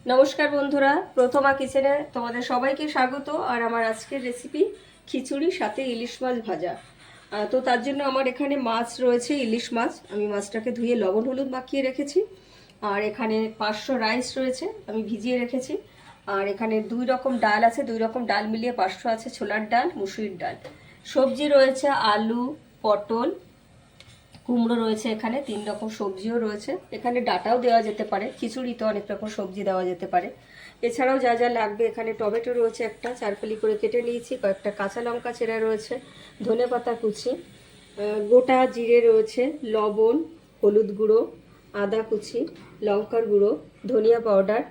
নমস্কার বন্ধুরা, প্রথমা কিচেনে তোমাদের সবাইকে স্বাগত। আর আমার আজকের রেসিপি খিচুড়ি সাথে ইলিশ মাছ ভাজা। তো তার জন্য আমার এখানে মাছ রয়েছে, ইলিশ মাছ। আমি মাছটাকে ধুয়ে লবণ হলুদ মাখিয়ে রেখেছি। আর এখানে 500 রাইস রয়েছে, আমি ভিজিয়ে রেখেছি। আর এখানে 2 রকম ডাল আছে, 2 রকম ডাল মিলিয়ে 500 আছে। ছোলার ডাল, মুসুরির ডাল। সবজি রয়েছে আলু, পটল, কুমড়ো রয়েছে। এখানে 3 রকম সবজিও রয়েছে। এখানে ডাঁটাও দেওয়া যেতে পারে, খিচুড়িতে অনেক রকম সবজি দেওয়া যেতে পারে। এছাড়াও যা যা লাগবে, এখানে টমেটো রয়েছে একটা, 4 ফালি করে কেটে নিয়েছি। কয়েকটা কাঁচা লঙ্কা চেরা রয়েছে, ধনেপাতা কুচি, গোটা জিরে রয়েছে, লবণ, হলুদ গুঁড়ো, আদা কুচি, লঙ্কার গুঁড়ো, ধনিয়া পাউডার,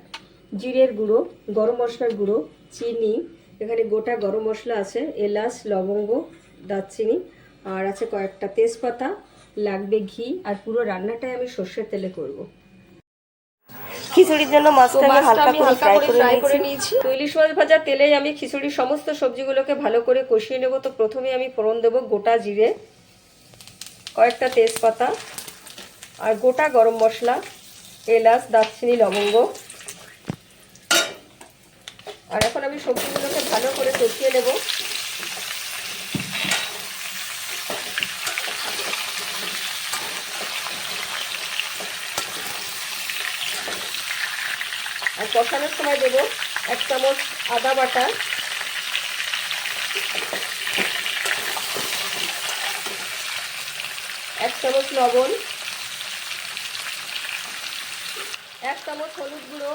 জিরের গুঁড়ো, গরম মশলার গুঁড়ো, চিনি। এখানে গোটা গরম মশলা আছে, এলাচ, লবঙ্গ, দারচিনি, আর আছে কয়েকটা তেজপাতা, লাগবে ঘি। আর পুরো রান্নাটাই আমি সর্ষের তেলে করব। খিচুড়ির জন্য মাছটা আমি হালকা করে ফ্রাই করে নিয়েছি। তো ইলিশ মাছ ভাজা তেলেই আমি খিচুড়ির সমস্ত সবজিগুলোকে ভালো করে কষিয়ে নেব। তো প্রথমে আমি ফোড়ন দেব গোটা জিরে, কয়েকটা তেজপাতা, আর গোটা গরম মশলা, এলাচ, দারচিনি, লবঙ্গ। আর এখন আমি সবজিগুলোকে ভালো করে কষিয়ে নেব। আর কষানোর সময় দেব 1 চামচ আদা বাটা, 1 চামচ লবণ, 1 চামচ হলুদ গুঁড়ো,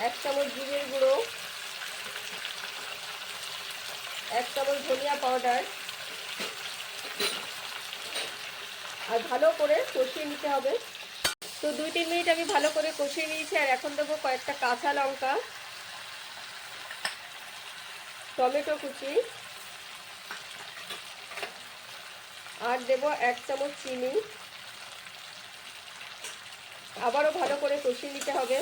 1 চামচ জিরের গুঁড়ো, 1 চামচ ধনিয়া পাউডার। আর ভালো করে কষিয়ে নিতে হবে। তো 2-3 মিনিট আমি ভালো করে কষিয়ে নিয়েছি। আর এখন দেবো কয়েকটা কাঁচা লঙ্কা, টমেটো কুচি, আর দেবো 1 চামচ চিনি। আবারও ভালো করে কষিয়ে নিতে হবে।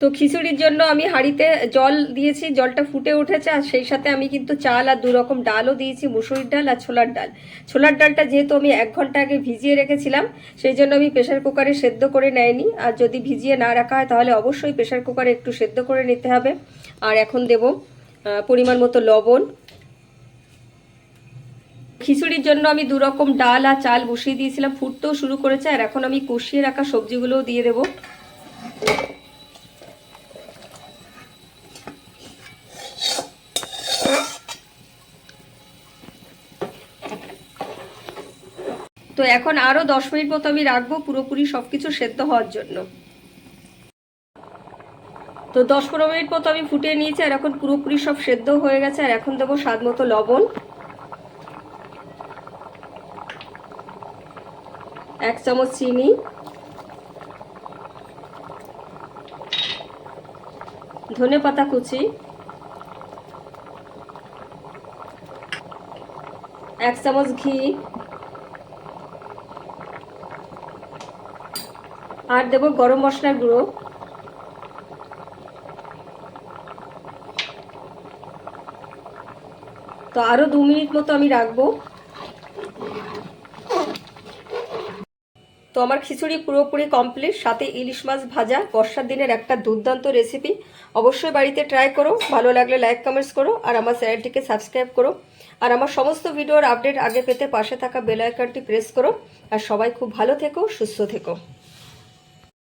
তো খিচুড়ির জন্য আমি হাঁড়িতে জল দিয়েছি, জলটা ফুটে উঠেছে। আর সেই সাথে আমি কিন্তু চাল আর 2 রকম ডালও দিয়েছি, মুসুরির ডাল আর ছোলার ডাল। ছোলার ডালটা যেহেতু আমি 1 ঘন্টা আগে ভিজিয়ে রেখেছিলাম, সেই জন্য আমি প্রেশার কুকারে সেদ্ধ করে নেয়নি। আর যদি ভিজিয়ে না রাখা হয় তাহলে অবশ্যই প্রেশার কুকারে একটু সেদ্ধ করে নিতে হবে। আর এখন দেব পরিমাণ মতো লবণ। খিচুড়ির জন্য আমি 2 রকম ডাল আর চাল বসিয়ে দিয়েছিলাম, ফুটতেও শুরু করেছে। আর এখন আমি কষিয়ে রাখা সবজিগুলোও দিয়ে দেবো। তো এখন আরও 10 মিনিট মতো আমি রাখবো পুরোপুরি সবকিছু সেদ্ধ হওয়ার জন্য। তো 10-15 মিনিট মতো আমি ফুটিয়ে নিয়েছি। আর এখন পুরোপুরি সব সেদ্ধ হয়ে গেছে। আর এখন দেবো স্বাদ মতো লবণ, 1 চামচ চিনি, ধনেপাতা কুচি, 1 চামচ ঘি, আর দেবো গরম মশলার গুঁড়ো। তো আরও 2 মিনিট মতো আমি রাখবো। তো আমার খিচুড়ি পুরোপুরি কমপ্লিট, সাথে ইলিশ মাছ ভাজা। বর্ষার দিনের একটা দুর্দান্ত রেসিপি। অবশ্যই বাড়িতে ট্রাই করো। ভালো লাগলে লাইক কমেন্টস করো, আর আমার চ্যানেলটিকে সাবস্ক্রাইব করো। আর আমার সমস্ত ভিডিওর আপডেট আগে পেতে পাশে থাকা বেল আইকনটি প্রেস করো। আর সবাই খুব ভালো থেকো, সুস্থ থেকো।